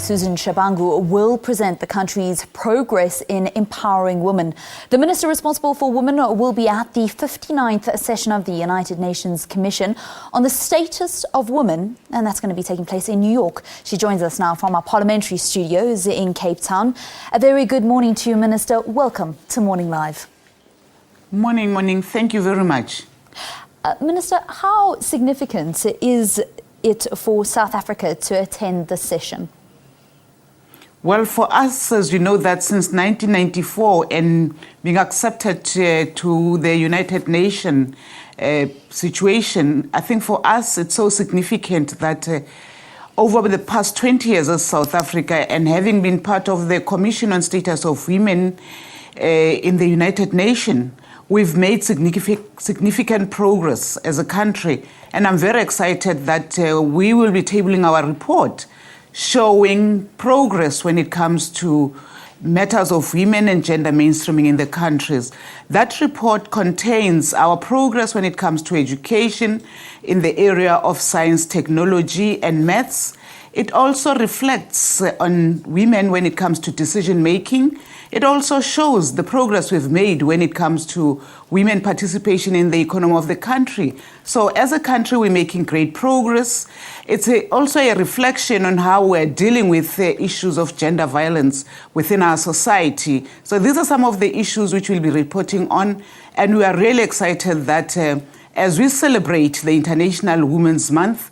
Susan Shabangu will present the country's progress in empowering women. The minister responsible for women will be at the 59th session of the United Nations Commission on the Status of Women, and that's going to be taking place in New York. She joins us now from our parliamentary studios in Cape Town. A very good morning to you, Minister. Welcome to Morning Live. Morning. Thank you very much. Minister, how significant is it for South Africa to attend the session? Well, for us, as you know, that since 1994 and being accepted to the United Nations situation, I think for us it's so significant that over the past 20 years as South Africa, and having been part of the Commission on Status of Women in the United Nations, we've made significant progress as a country. And I'm very excited that we will be tabling our report showing progress when it comes to matters of women and gender mainstreaming in the countries. That report contains our progress when it comes to education in the area of science, technology, and maths. It also reflects on women when it comes to decision making. It also shows the progress we've made when it comes to women participation in the economy of the country. So as a country, we're making great progress. It's also a reflection on how we're dealing with the issues of gender violence within our society. So these are some of the issues which we'll be reporting on. And we are really excited that as we celebrate the International Women's Month,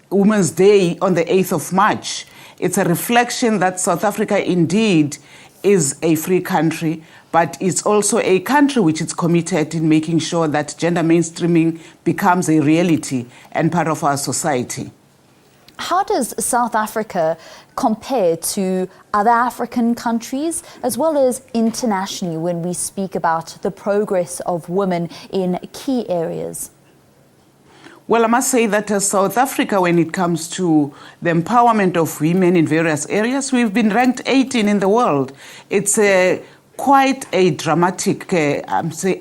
Women's Day on the 8th of March, it's a reflection that South Africa indeed is a free country, but it's also a country which is committed in making sure that gender mainstreaming becomes a reality and part of our society. How does South Africa compare to other African countries as well as internationally when we speak about the progress of women in key areas? Well, I must say that as South Africa, when it comes to the empowerment of women in various areas, we've been ranked 18 in the world. It's quite a dramatic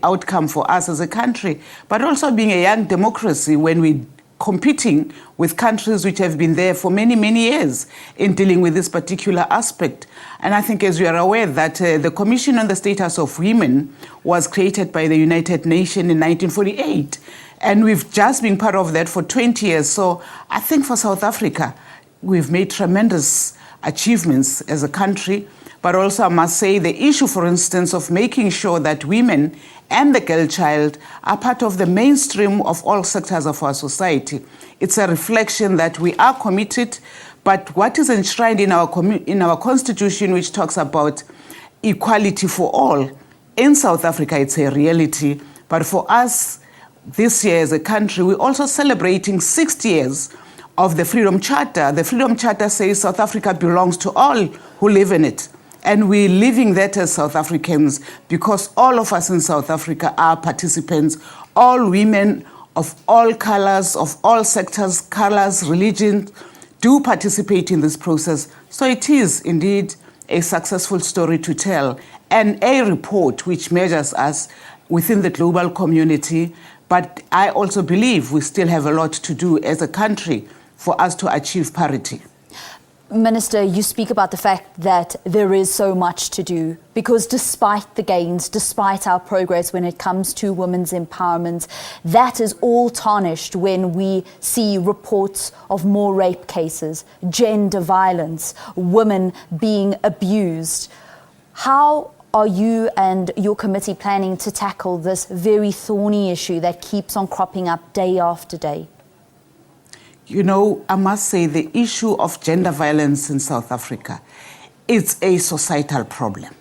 outcome for us as a country, but also being a young democracy when we're competing with countries which have been there for many, many years in dealing with this particular aspect. And I think, as you are aware, that the Commission on the Status of Women was created by the United Nations in 1948. And we've just been part of that for 20 years. So I think for South Africa, we've made tremendous achievements as a country. But also I must say the issue, for instance, of making sure that women and the girl child are part of the mainstream of all sectors of our society. It's a reflection that we are committed, but what is enshrined in our constitution, which talks about equality for all, in South Africa, it's a reality. But for us, this year as a country, we're also celebrating 60 years of the Freedom Charter. The Freedom Charter says South Africa belongs to all who live in it. And we're living that as South Africans because all of us in South Africa are participants. All women of all colors, of all sectors, colors, religions, do participate in this process. So it is indeed a successful story to tell and a report which measures us within the global community. But I also believe we still have a lot to do as a country for us to achieve parity. Minister, you speak about the fact that there is so much to do because despite the gains, despite our progress when it comes to women's empowerment, that is all tarnished when we see reports of more rape cases, gender violence, women being abused. How are you and your committee planning to tackle this very thorny issue that keeps on cropping up day after day? You know, I must say the issue of gender violence in South Africa is a societal problem.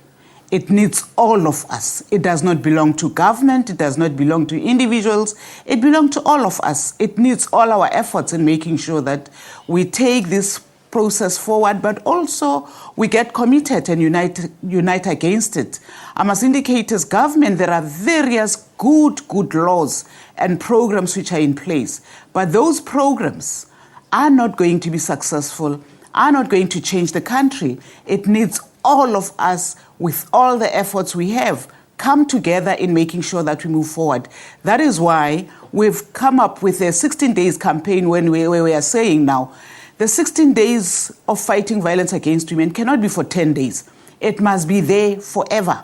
It needs all of us. It does not belong to government. It does not belong to individuals. It belongs to all of us. It needs all our efforts in making sure that we take this process forward, but also we get committed and unite against it. I must indicate as government, there are various good laws and programs which are in place, but those programs are not going to be successful, are not going to change the country. It needs all of us, with all the efforts we have, come together in making sure that we move forward. That is why we've come up with a 16 days campaign where we are saying now The 16 days of fighting violence against women cannot be for 10 days. It must be there forever.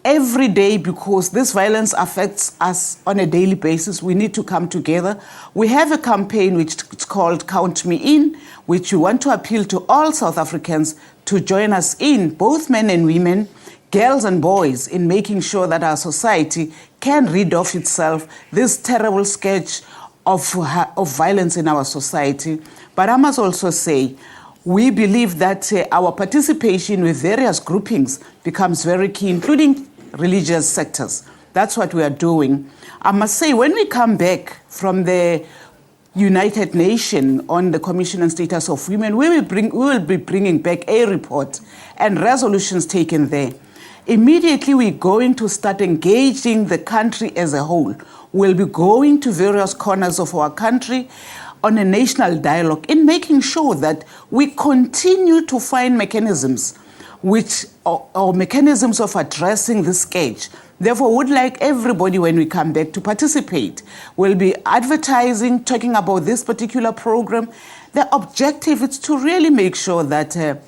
Every day, because this violence affects us on a daily basis, we need to come together. We have a campaign which is called Count Me In, which we want to appeal to all South Africans to join us in, both men and women, girls and boys, in making sure that our society can rid of itself this terrible scourge of violence in our society. But I must also say, we believe that our participation with various groupings becomes very key, including religious sectors. That's what we are doing. I must say, when we come back from the United Nations on the Commission on Status of Women, we will be bringing back a report and resolutions taken there. Immediately, we're going to start engaging the country as a whole. We'll be going to various corners of our country on a national dialogue in making sure that we continue to find mechanisms which are mechanisms of addressing this scourge. Therefore, would like everybody, when we come back, to participate. We'll be advertising, talking about this particular program. The objective is to really make sure that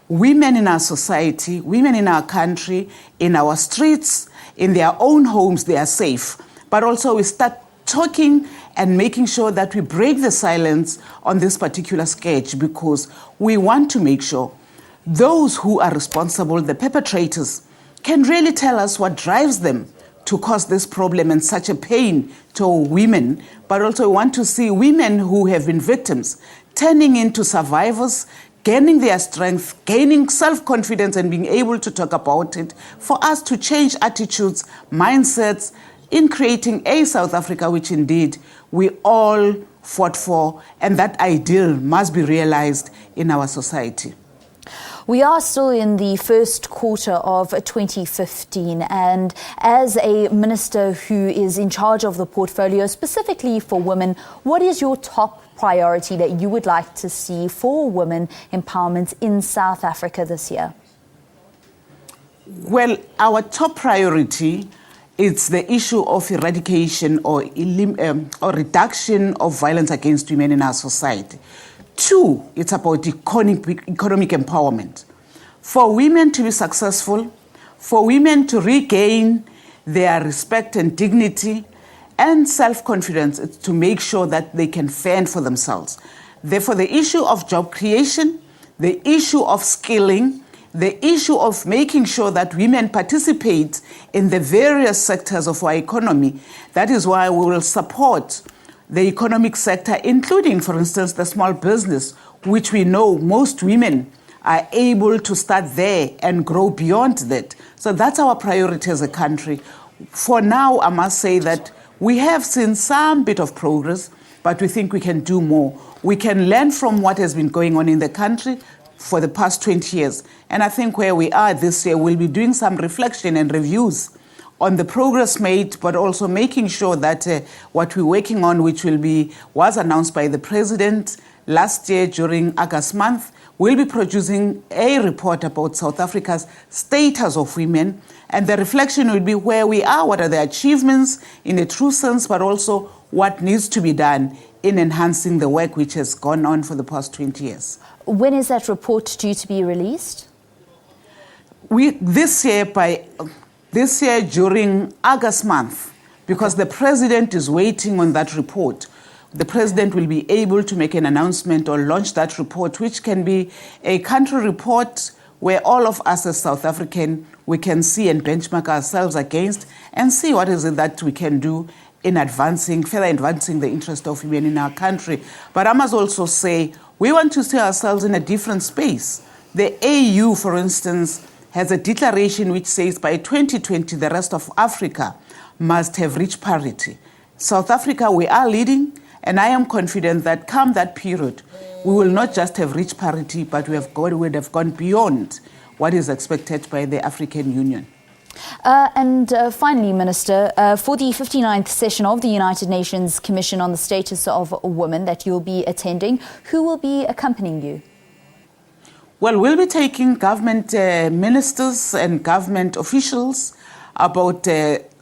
women in our society, women in our country, in our streets, in their own homes, they are safe. But also we start talking and making sure that we break the silence on this particular scourge, because we want to make sure those who are responsible, the perpetrators, can really tell us what drives them to cause this problem and such a pain to women. But also we want to see women who have been victims turning into survivors, gaining their strength, gaining self-confidence and being able to talk about it, for us to change attitudes, mindsets, in creating a South Africa which indeed we all fought for, and that ideal must be realized in our society. We are still in the first quarter of 2015, and as a minister who is in charge of the portfolio specifically for women, what is your top priority that you would like to see for women empowerment in South Africa this year? Well, our top priority is the issue of eradication or reduction of violence against women in our society. 2, it's about economic empowerment. For women to be successful, for women to regain their respect and dignity and self-confidence, it's to make sure that they can fend for themselves. Therefore, the issue of job creation, the issue of skilling, the issue of making sure that women participate in the various sectors of our economy, that is why we will support the economic sector, including, for instance, the small business, which we know most women are able to start there and grow beyond that. So that's our priority as a country. For now, I must say that we have seen some bit of progress, but we think we can do more. We can learn from what has been going on in the country for the past 20 years. And I think where we are this year, we'll be doing some reflection and reviews on the progress made, but also making sure that what we're working on, which was announced by the President last year during August month, we'll be producing a report about South Africa's status of women, and the reflection will be where we are, what are the achievements in a true sense, but also what needs to be done in enhancing the work which has gone on for the past 20 years. When is that report due to be released? This year during August month, because the President is waiting on that report. The President will be able to make an announcement or launch that report, which can be a country report where all of us as South African, we can see and benchmark ourselves against and see what is it that we can do in further advancing the interest of women in our country. But I must also say, we want to see ourselves in a different space. The AU, for instance, has a declaration which says by 2020, the rest of Africa must have reached parity. South Africa, we are leading, and I am confident that come that period, we will not just have reached parity, but we would have gone beyond what is expected by the African Union. Finally, Minister, for the 59th session of the United Nations Commission on the Status of Women that you'll be attending, who will be accompanying you? Well, we'll be taking government ministers and government officials, about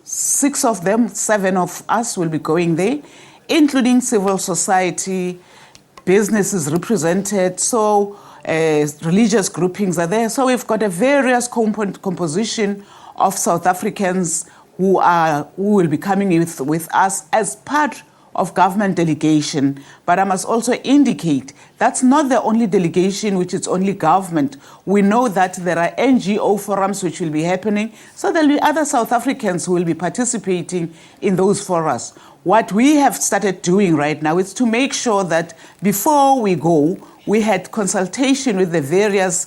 6 of them, 7 of us will be going there, including civil society, business is represented, so religious groupings are there. So we've got a various composition of South Africans who will be coming with us as part of government delegation. But I must also indicate that's not the only delegation which is only government. We know that there are NGO forums which will be happening, so there will be other South Africans who will be participating in those forums. What we have started doing right now is to make sure that before we go, we had consultation with the various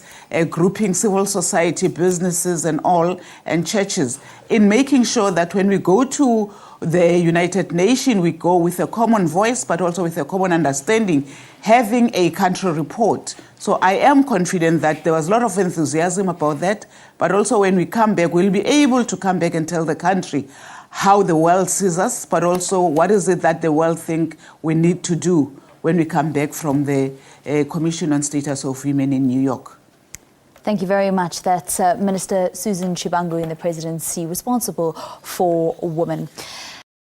groupings, civil society, businesses and all, and churches, in making sure that when we go to the United Nations, we go with a common voice, but also with a common understanding, having a country report. So I am confident that there was a lot of enthusiasm about that, but also when we come back, we'll be able to come back and tell the country how the world sees us, but also what is it that the world think we need to do when we come back from the Commission on Status of Women in New York. Thank you very much. That's Minister Susan Shabangu in the Presidency responsible for women.